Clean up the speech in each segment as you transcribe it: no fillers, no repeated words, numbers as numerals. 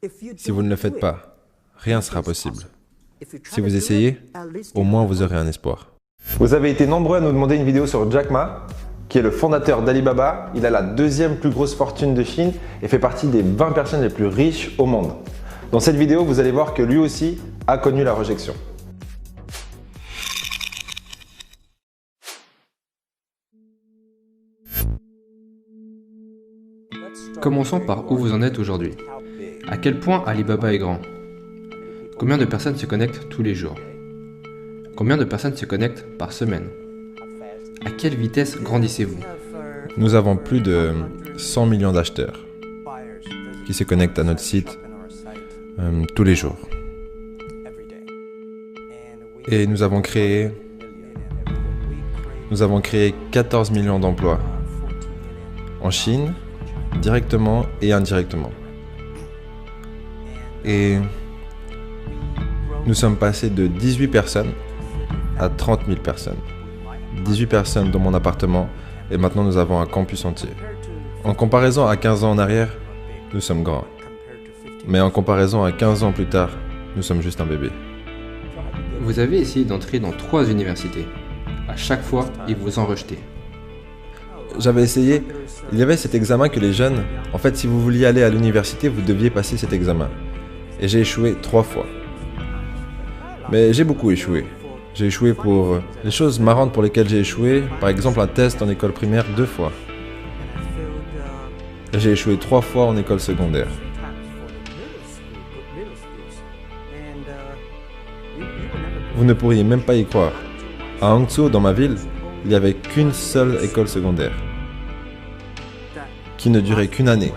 Si vous ne le faites pas, rien ne sera possible. Si vous essayez, au moins vous aurez un espoir. Vous avez été nombreux à nous demander une vidéo sur Jack Ma, qui est le fondateur d'Alibaba. Il a la deuxième plus grosse fortune de Chine et fait partie des 20 personnes les plus riches au monde. Dans cette vidéo, vous allez voir que lui aussi a connu la rejection. Commençons par où vous en êtes aujourd'hui. À quel point Alibaba est grand? Combien de personnes se connectent tous les jours? Combien de personnes se connectent par semaine? À quelle vitesse grandissez-vous? Nous avons plus de 100 millions d'acheteurs qui se connectent à notre site tous les jours. Et nous avons créé 14 millions d'emplois en Chine, directement et indirectement. Et nous sommes passés de 18 personnes à 30 000 personnes. 18 personnes dans mon appartement et maintenant nous avons un campus entier. En comparaison à 15 ans en arrière, nous sommes grands. Mais en comparaison à 15 ans plus tard, nous sommes juste un bébé. Vous avez essayé d'entrer dans 3 universités. À chaque fois, ils vous ont rejeté. J'avais essayé, il y avait cet examen que les jeunes, en fait si vous vouliez aller à l'université, vous deviez passer cet examen. Et j'ai échoué 3 fois. Mais j'ai beaucoup échoué. J'ai échoué pour les choses marrantes pour lesquelles j'ai échoué, par exemple un test en école primaire 2 fois. Et j'ai échoué 3 fois en école secondaire. Vous ne pourriez même pas y croire. À Hangzhou, dans ma ville, il n'y avait qu'une seule école secondaire, qui ne durait qu'une année.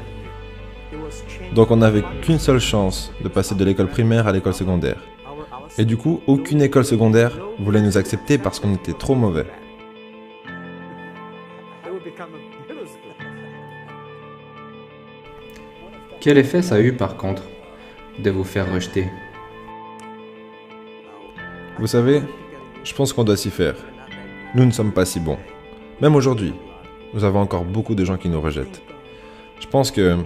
Donc on n'avait qu'une seule chance de passer de l'école primaire à l'école secondaire. Et du coup, aucune école secondaire voulait nous accepter parce qu'on était trop mauvais. Quel effet ça a eu par contre de vous faire rejeter? Vous savez, je pense qu'on doit s'y faire. Nous ne sommes pas si bons. Même aujourd'hui, nous avons encore beaucoup de gens qui nous rejettent. Je pense que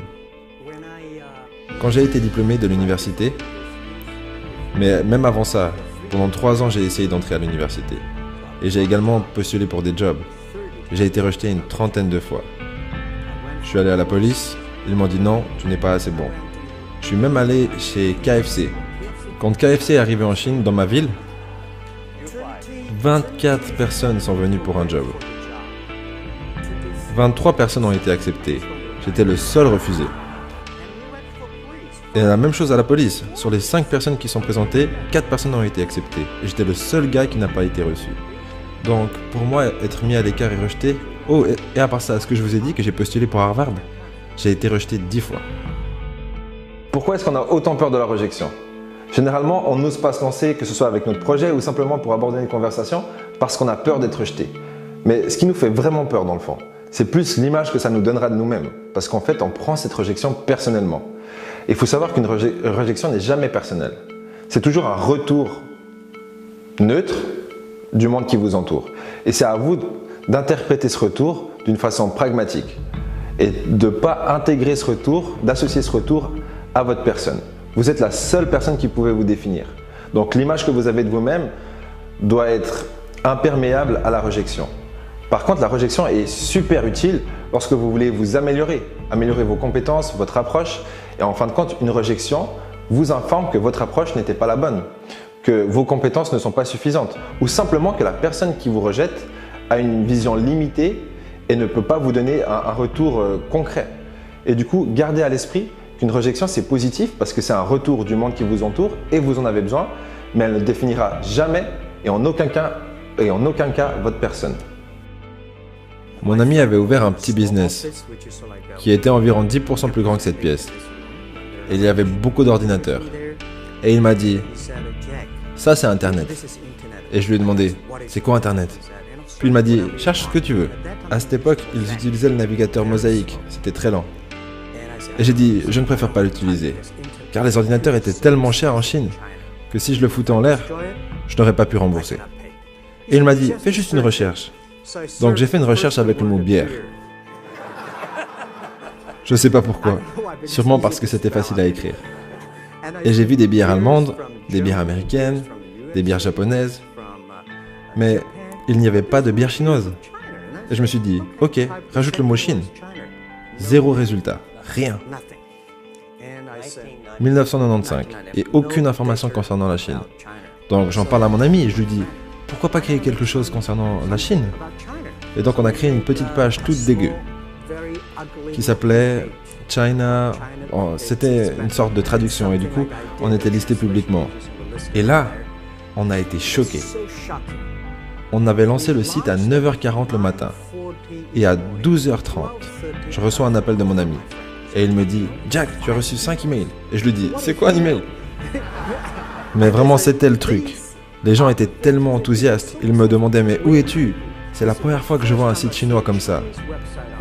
quand j'ai été diplômé de l'université, mais même avant ça, pendant 3 ans, j'ai essayé d'entrer à l'université. Et j'ai également postulé pour des jobs. J'ai été rejeté une 30aine de fois. Je suis allé à la police, ils m'ont dit non, tu n'es pas assez bon. Je suis même allé chez KFC. Quand KFC est arrivé en Chine, dans ma ville, 24 personnes sont venues pour un job. 23 personnes ont été acceptées. J'étais le seul refusé. Et la même chose à la police. Sur les 5 personnes qui sont présentées, 4 personnes ont été acceptées. Et j'étais le seul gars qui n'a pas été reçu. Donc, pour moi, être mis à l'écart et rejeté... Oh, et à part ça, est-ce que je vous ai dit que j'ai postulé pour Harvard? J'ai été rejeté 10 fois. Pourquoi est-ce qu'on a autant peur de la rejection? Généralement, on n'ose pas se lancer, que ce soit avec notre projet ou simplement pour aborder une conversation, parce qu'on a peur d'être rejeté. Mais ce qui nous fait vraiment peur dans le fond, c'est plus l'image que ça nous donnera de nous-mêmes. Parce qu'en fait, on prend cette rejection personnellement. Il faut savoir qu'une rejection n'est jamais personnelle. C'est toujours un retour neutre du monde qui vous entoure. Et c'est à vous d'interpréter ce retour d'une façon pragmatique et de ne pas intégrer ce retour, d'associer ce retour à votre personne. Vous êtes la seule personne qui pouvait vous définir. Donc l'image que vous avez de vous-même doit être imperméable à la rejection. Par contre, la rejection est super utile lorsque vous voulez vous améliorer, améliorer vos compétences, votre approche. Et en fin de compte, une rejection vous informe que votre approche n'était pas la bonne, que vos compétences ne sont pas suffisantes ou simplement que la personne qui vous rejette a une vision limitée et ne peut pas vous donner un retour concret. Et du coup, gardez à l'esprit qu'une rejection, c'est positif parce que c'est un retour du monde qui vous entoure et vous en avez besoin, mais elle ne définira jamais et en aucun cas votre personne. Mon ami avait ouvert un petit business qui était environ 10% plus grand que cette pièce. Et il y avait beaucoup d'ordinateurs. Et il m'a dit, ça c'est Internet. Et je lui ai demandé, c'est quoi Internet? Puis il m'a dit, cherche ce que tu veux. À cette époque, ils utilisaient le navigateur Mosaïque, c'était très lent. Et j'ai dit, je ne préfère pas l'utiliser, car les ordinateurs étaient tellement chers en Chine que si je le foutais en l'air, je n'aurais pas pu rembourser. Et il m'a dit, fais juste une recherche. Donc j'ai fait une recherche avec le mot bière. Je sais pas pourquoi, sûrement parce que c'était facile à écrire. Et j'ai vu des bières allemandes, des bières américaines, des bières japonaises, mais il n'y avait pas de bière chinoise. Et je me suis dit, ok, rajoute le mot Chine. Zéro résultat, rien. 1995, et aucune information concernant la Chine. Donc j'en parle à mon ami et je lui dis, pourquoi pas créer quelque chose concernant la Chine? Et donc on a créé une petite page toute dégueu, qui s'appelait China. Oh, c'était une sorte de traduction et du coup, on était listé publiquement. Et là, on a été choqués. On avait lancé le site à 9h40 le matin. Et à 12h30, je reçois un appel de mon ami. Et il me dit, Jack, tu as reçu 5 emails. Et je lui dis, c'est quoi un email? Mais vraiment, c'était le truc. Les gens étaient tellement enthousiastes. Ils me demandaient, mais où es-tu? C'est la première fois que je vois un site chinois comme ça.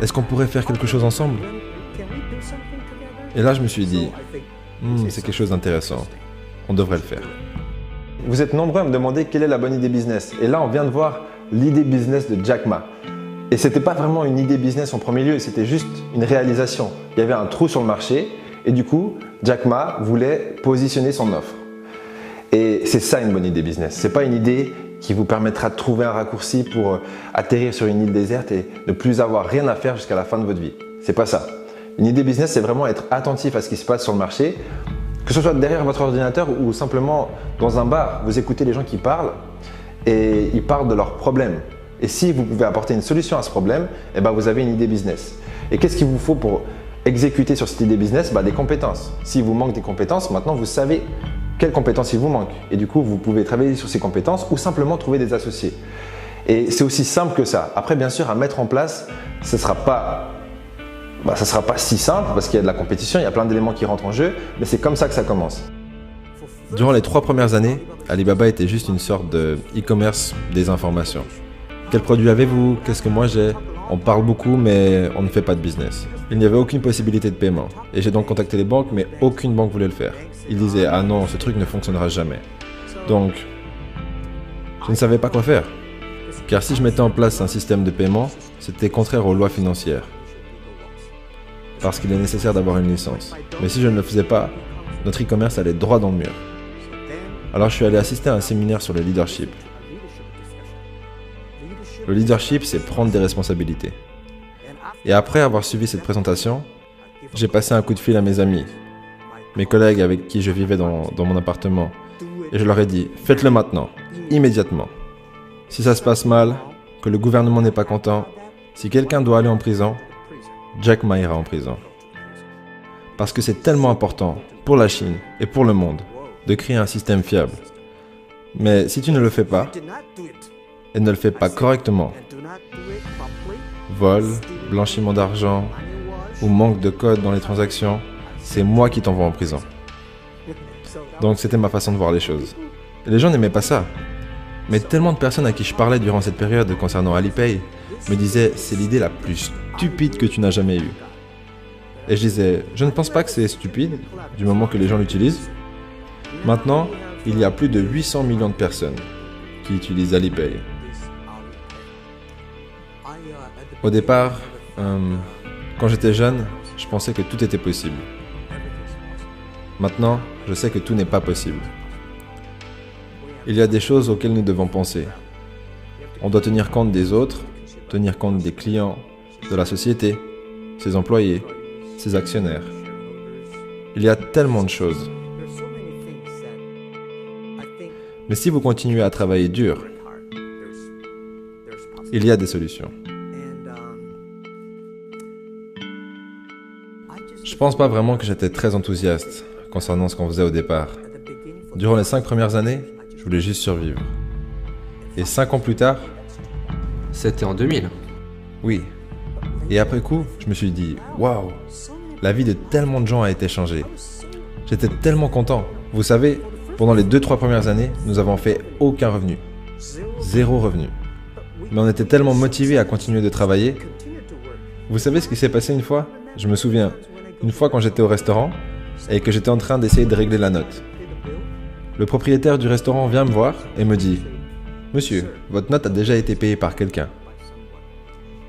Est-ce qu'on pourrait faire quelque chose ensemble? Et là, je me suis dit, c'est quelque chose d'intéressant. On devrait le faire. Vous êtes nombreux à me demander quelle est la bonne idée business. Et là, on vient de voir l'idée business de Jack Ma. Et c'était pas vraiment une idée business en premier lieu, c'était juste une réalisation. Il y avait un trou sur le marché et du coup, Jack Ma voulait positionner son offre. Et c'est ça une bonne idée business. C'est pas une idée qui vous permettra de trouver un raccourci pour atterrir sur une île déserte et ne plus avoir rien à faire jusqu'à la fin de votre vie. C'est pas ça. Une idée business, c'est vraiment être attentif à ce qui se passe sur le marché, que ce soit derrière votre ordinateur ou simplement dans un bar. Vous écoutez les gens qui parlent et ils parlent de leurs problèmes. Et si vous pouvez apporter une solution à ce problème, eh ben vous avez une idée business. Et qu'est-ce qu'il vous faut pour exécuter sur cette idée business? Des compétences. S'il vous manque des compétences, maintenant vous savez quelles compétences il vous manque. Et du coup, vous pouvez travailler sur ces compétences ou simplement trouver des associés. Et c'est aussi simple que ça. Après, bien sûr, à mettre en place, ça ne sera pas si simple parce qu'il y a de la compétition, il y a plein d'éléments qui rentrent en jeu, mais c'est comme ça que ça commence. Durant les 3 premières années, Alibaba était juste une sorte de e-commerce des informations. Quels produits avez-vous? Qu'est-ce que moi j'ai? On parle beaucoup, mais on ne fait pas de business. Il n'y avait aucune possibilité de paiement. Et j'ai donc contacté les banques, mais aucune banque voulait le faire. Ils disaient, ah non, ce truc ne fonctionnera jamais. Donc, je ne savais pas quoi faire. Car si je mettais en place un système de paiement, c'était contraire aux lois financières. Parce qu'il est nécessaire d'avoir une licence. Mais si je ne le faisais pas, notre e-commerce allait droit dans le mur. Alors je suis allé assister à un séminaire sur le leadership. Le leadership, c'est prendre des responsabilités. Et après avoir suivi cette présentation, j'ai passé un coup de fil à mes amis, mes collègues avec qui je vivais dans mon appartement, et je leur ai dit, faites-le maintenant, immédiatement. Si ça se passe mal, que le gouvernement n'est pas content, si quelqu'un doit aller en prison, Jack Ma ira en prison. Parce que c'est tellement important pour la Chine et pour le monde de créer un système fiable. Mais si tu ne le fais pas, et ne le fais pas correctement, vol, blanchiment d'argent ou manque de code dans les transactions, c'est moi qui t'envoie en prison. Donc c'était ma façon de voir les choses. Et les gens n'aimaient pas ça. Mais tellement de personnes à qui je parlais durant cette période concernant Alipay me disaient c'est l'idée la plus stupide que tu n'as jamais eue. Et je disais je ne pense pas que c'est stupide du moment que les gens l'utilisent. Maintenant, il y a plus de 800 millions de personnes qui utilisent Alipay. Au départ, quand j'étais jeune, je pensais que tout était possible. Maintenant, je sais que tout n'est pas possible. Il y a des choses auxquelles nous devons penser. On doit tenir compte des autres, tenir compte des clients, de la société, ses employés, ses actionnaires. Il y a tellement de choses. Mais si vous continuez à travailler dur, il y a des solutions. Je pense pas vraiment que j'étais très enthousiaste concernant ce qu'on faisait au départ. Durant les 5 premières années, je voulais juste survivre. Et 5 ans plus tard, C'était en 2000. oui. Et après coup, je me suis dit, waouh, la vie de tellement de gens a été changée. J'étais tellement content. Vous savez, pendant les 2-3 premières années, nous avons fait aucun revenu. 0 revenu. Mais on était tellement motivés à continuer de travailler. Vous savez ce qui s'est passé une fois? Je me souviens, une fois quand j'étais au restaurant et que j'étais en train d'essayer de régler la note. Le propriétaire du restaurant vient me voir et me dit « Monsieur, votre note a déjà été payée par quelqu'un. »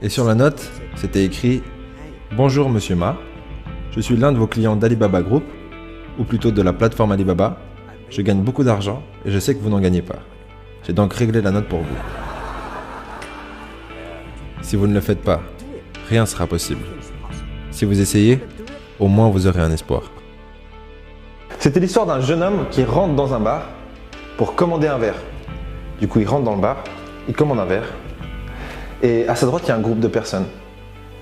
Et sur la note, c'était écrit « Bonjour Monsieur Ma, je suis l'un de vos clients d'Alibaba Group ou plutôt de la plateforme Alibaba, je gagne beaucoup d'argent et je sais que vous n'en gagnez pas. J'ai donc réglé la note pour vous. Si vous ne le faites pas, rien ne sera possible. Si vous essayez, au moins vous aurez un espoir. C'était l'histoire d'un jeune homme qui rentre dans un bar pour commander un verre. Du coup, il rentre dans le bar, il commande un verre, et à sa droite, il y a un groupe de personnes.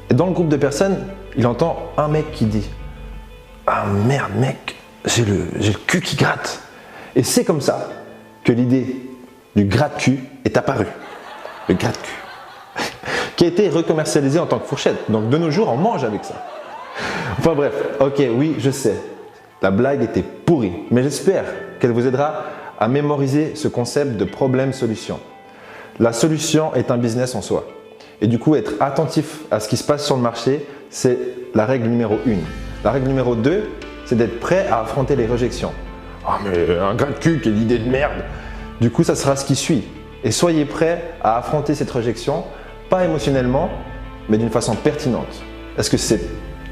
Et dans le groupe de personnes, il entend un mec qui dit « Ah merde mec, j'ai le cul qui gratte ». Et c'est comme ça que l'idée du gratte-cul est apparue. Le gratte-cul. Qui a été recommercialisé en tant que fourchette. Donc de nos jours, on mange avec ça. Enfin bref, ok, oui, je sais. La blague était pourrie, mais j'espère qu'elle vous aidera à mémoriser ce concept de problème-solution. La solution est un business en soi. Et du coup, être attentif à ce qui se passe sur le marché, c'est la règle numéro 1. La règle numéro 2, c'est d'être prêt à affronter les rejections. « Ah mais un gratte-cul, quelle idée de merde !» Du coup, ça sera ce qui suit. Et soyez prêt à affronter cette rejection, pas émotionnellement, mais d'une façon pertinente. Est-ce que cette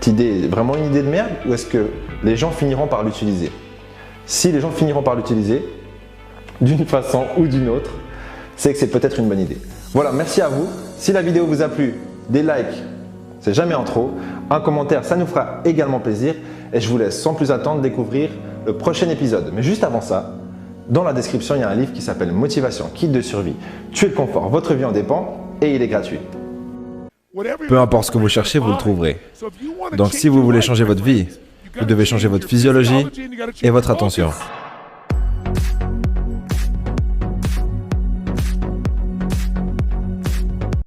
idée est vraiment une idée de merde ou est-ce que les gens finiront par l'utiliser? Si les gens finiront par l'utiliser, d'une façon ou d'une autre, c'est que c'est peut-être une bonne idée. Voilà, merci à vous. Si la vidéo vous a plu, des likes, c'est jamais en trop. Un commentaire, ça nous fera également plaisir. Et je vous laisse sans plus attendre découvrir le prochain épisode. Mais juste avant ça, dans la description, il y a un livre qui s'appelle Motivation, kit de survie. Tuer le confort, votre vie en dépend et il est gratuit. Peu importe ce que vous cherchez, vous le trouverez. Donc si vous voulez changer votre vie, vous devez changer votre physiologie et votre attention.